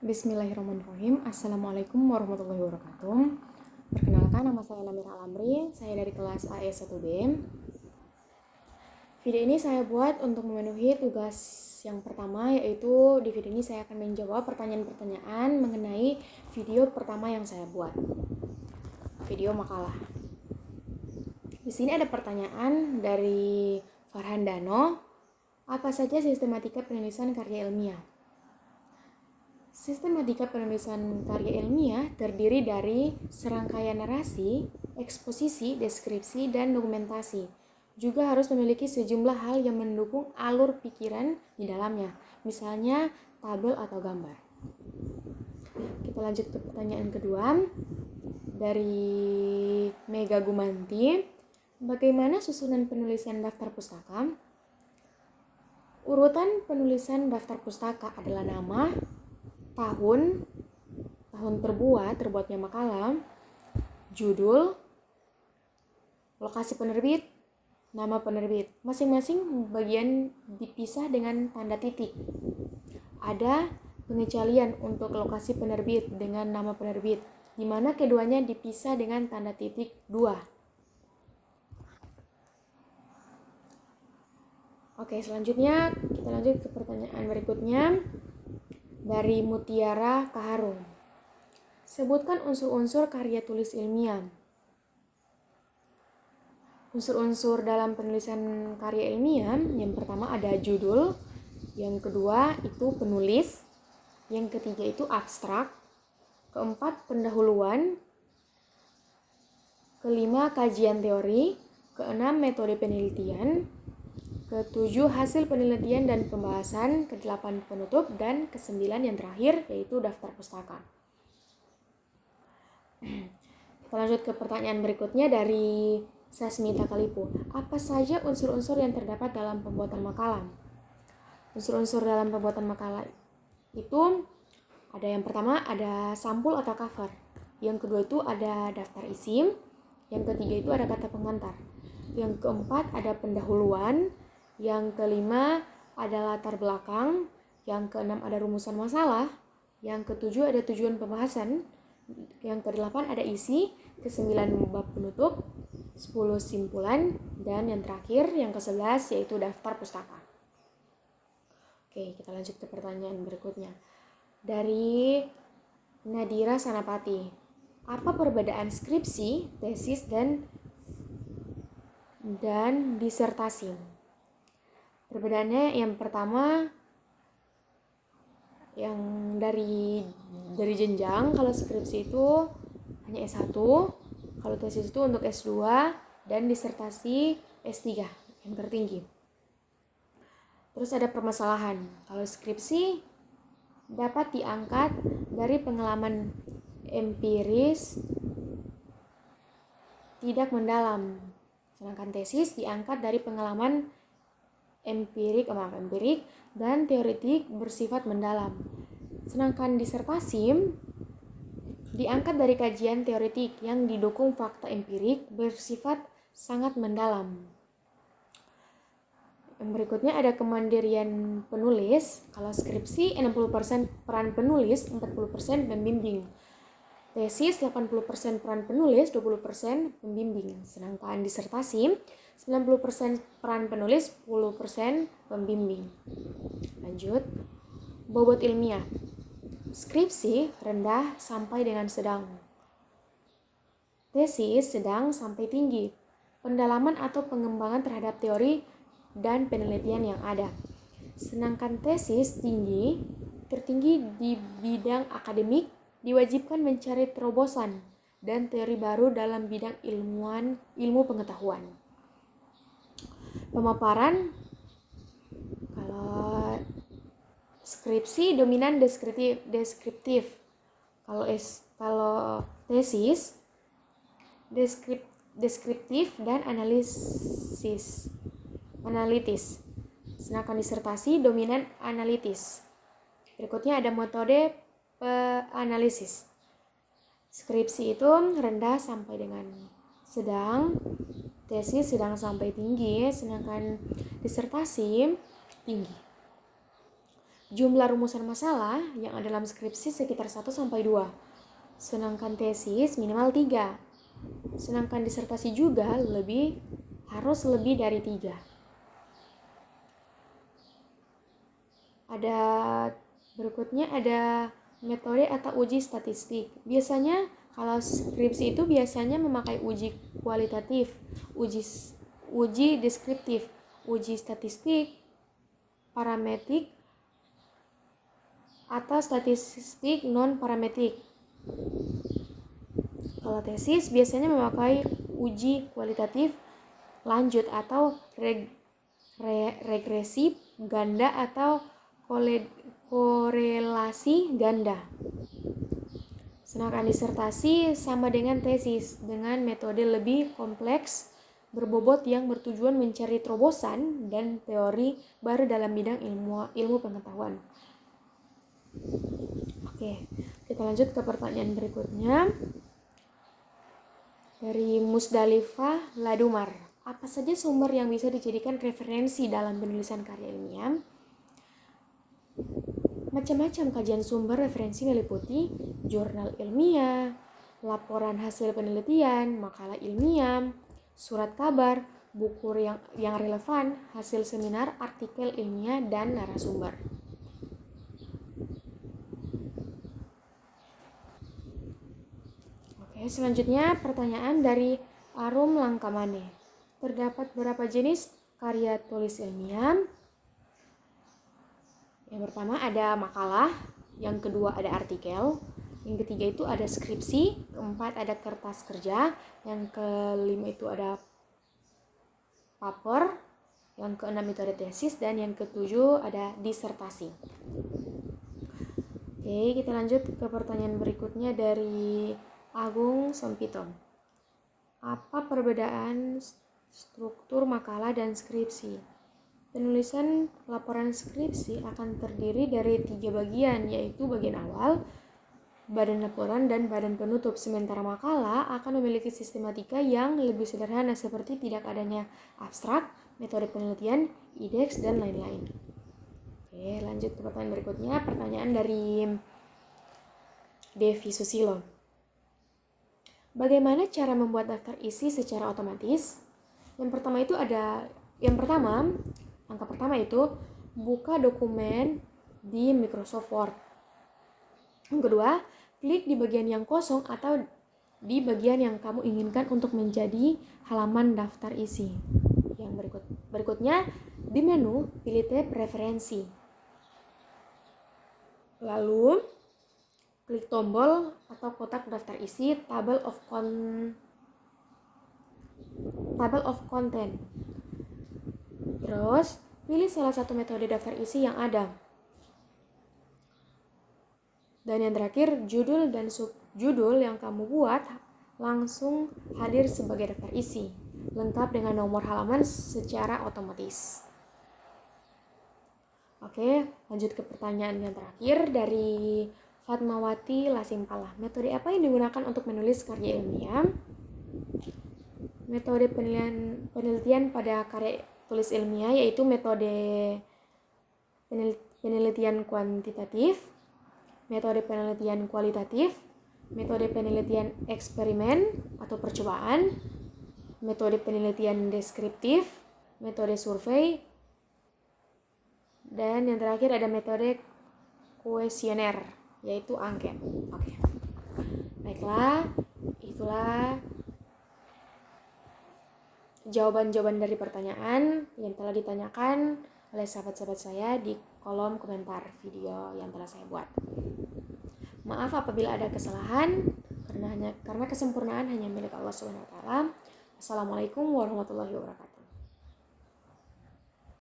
Bismillahirrahmanirrahim. Assalamualaikum warahmatullahi wabarakatuh. Perkenalkan, nama saya Namira Alamri. Saya dari kelas AE1B. Video ini saya buat untuk memenuhi tugas yang pertama, yaitu di video ini saya akan menjawab pertanyaan-pertanyaan mengenai video pertama yang saya buat. Video makalah. Di sini ada pertanyaan dari Farhan Dano. Apa saja sistematika penulisan karya ilmiah? Sistematika penulisan karya ilmiah terdiri dari serangkaian narasi, eksposisi, deskripsi, dan dokumentasi. Juga harus memiliki sejumlah hal yang mendukung alur pikiran di dalamnya, misalnya tabel atau gambar. Kita lanjut ke pertanyaan kedua dari Mega Gumanti. Bagaimana susunan penulisan daftar pustaka? Urutan penulisan daftar pustaka adalah nama, tahun terbuatnya makalah, judul, lokasi penerbit, nama penerbit. Masing-masing bagian dipisah dengan tanda titik. Ada pengecualian untuk lokasi penerbit dengan nama penerbit, di mana keduanya dipisah dengan tanda titik 2. Oke, selanjutnya kita lanjut ke pertanyaan berikutnya. Dari Mutiara Kaharung. Sebutkan unsur-unsur karya tulis ilmiah. Unsur-unsur dalam penulisan karya ilmiah, yang pertama ada judul, yang kedua itu penulis, yang ketiga itu abstrak, keempat pendahuluan, kelima kajian teori, keenam metode penelitian, ketujuh hasil penelitian dan pembahasan, kedelapan penutup, dan kesembilan yang terakhir yaitu daftar pustaka. Kita lanjut ke pertanyaan berikutnya dari Sasmita Kalipu. Apa saja unsur-unsur yang terdapat dalam pembuatan makalah? Unsur-unsur dalam pembuatan makalah itu ada yang pertama ada sampul atau cover, yang kedua itu ada daftar isi, yang ketiga itu ada kata pengantar, yang keempat ada pendahuluan, yang kelima ada latar belakang, yang keenam ada rumusan masalah, yang ketujuh ada tujuan pembahasan, yang kedelapan ada isi, kesembilan bab penutup, 10 simpulan, dan yang terakhir yang ke-11 yaitu daftar pustaka. Oke, kita lanjut ke pertanyaan berikutnya. Dari Nadira Sanapati. Apa perbedaan skripsi, tesis, dan disertasi? Perbedaannya yang pertama yang dari jenjang, kalau skripsi itu hanya S1, kalau tesis itu untuk S2, dan disertasi S3 yang tertinggi. Terus ada permasalahan. Kalau skripsi dapat diangkat dari pengalaman empiris tidak mendalam, sedangkan tesis diangkat dari pengalaman empirik dan teoretik bersifat mendalam. Sedangkan disertasi diangkat dari kajian teoretik yang didukung fakta empirik bersifat sangat mendalam. Yang berikutnya ada kemandirian penulis. Kalau skripsi 60% peran penulis, 40% pembimbing. Tesis 80% peran penulis, 20% pembimbing. Sedangkan disertasi 90% peran penulis, 10% pembimbing. Lanjut. Bobot ilmiah. Skripsi rendah sampai dengan sedang. Tesis sedang sampai tinggi. Pendalaman atau pengembangan terhadap teori dan penelitian yang ada. Sedangkan tesis tertinggi di bidang akademik, diwajibkan mencari terobosan dan teori baru dalam bidang ilmu pengetahuan. Pemaparan, kalau skripsi dominan deskriptif. Kalau tesis deskriptif dan analitis. Sedangkan disertasi dominan analitis. Berikutnya ada metode analisis. Skripsi itu rendah sampai dengan sedang, tesis sedang sampai tinggi, sedangkan disertasi tinggi. Jumlah rumusan masalah yang ada dalam skripsi sekitar 1-2, sedangkan tesis minimal 3. Sedangkan disertasi juga harus lebih dari 3. Berikutnya ada metode atau uji statistik. Biasanya kalau skripsi itu biasanya memakai uji kualitatif, uji deskriptif, uji statistik, parametrik, atau statistik non-parametrik. Kalau tesis biasanya memakai uji kualitatif lanjut atau regresi ganda atau korelasi ganda. Sedangkan disertasi sama dengan tesis dengan metode lebih kompleks, berbobot yang bertujuan mencari terobosan dan teori baru dalam bidang ilmu pengetahuan. Oke, kita lanjut ke pertanyaan berikutnya. Dari Musdalifah Ladumar. Apa saja sumber yang bisa dijadikan referensi dalam penulisan karya ilmiah? Macam-macam kajian sumber referensi meliputi jurnal ilmiah, laporan hasil penelitian, makalah ilmiah, surat kabar, buku yang relevan, hasil seminar, artikel ilmiah, dan narasumber. Oke, selanjutnya pertanyaan dari Arum Langkamane. Terdapat berapa jenis karya tulis ilmiah? Yang pertama ada makalah, yang kedua ada artikel, yang ketiga itu ada skripsi, keempat ada kertas kerja, yang kelima itu ada paper, yang keenam itu ada tesis, dan yang ketujuh ada disertasi. Oke, kita lanjut ke pertanyaan berikutnya dari Agung Sempito. Apa perbedaan struktur makalah dan skripsi? Penulisan laporan skripsi akan terdiri dari 3 bagian, yaitu bagian awal, badan laporan, dan badan penutup. Sementara makalah akan memiliki sistematika yang lebih sederhana seperti tidak adanya abstrak, metode penelitian, indeks, dan lain-lain. Oke, lanjut ke pertanyaan berikutnya. Pertanyaan dari Devi Susilo. Bagaimana cara membuat daftar isi secara otomatis? Langkah pertama itu buka dokumen di Microsoft Word. Yang kedua, klik di bagian yang kosong atau di bagian yang kamu inginkan untuk menjadi halaman daftar isi. Yang berikutnya, di menu pilih tab referensi. Lalu, klik tombol atau kotak daftar isi table of content. Terus, pilih salah satu metode daftar isi yang ada. Dan yang terakhir, judul dan subjudul yang kamu buat langsung hadir sebagai daftar isi, lengkap dengan nomor halaman secara otomatis. Oke, lanjut ke pertanyaan yang terakhir dari Fatmawati Lasimpala. Metode apa yang digunakan untuk menulis karya ilmiah? Metode penelitian pada karya tulis ilmiah yaitu metode penelitian kuantitatif, metode penelitian kualitatif, metode penelitian eksperimen atau percobaan, metode penelitian deskriptif, metode survei, dan yang terakhir ada metode kuesioner yaitu angket. Oke. Baiklah, itulah jawaban-jawaban dari pertanyaan yang telah ditanyakan oleh sahabat-sahabat saya di kolom komentar video yang telah saya buat. Maaf apabila ada kesalahan, karena kesempurnaan hanya milik Allah Subhanahu wa taala. Assalamualaikum warahmatullahi wabarakatuh.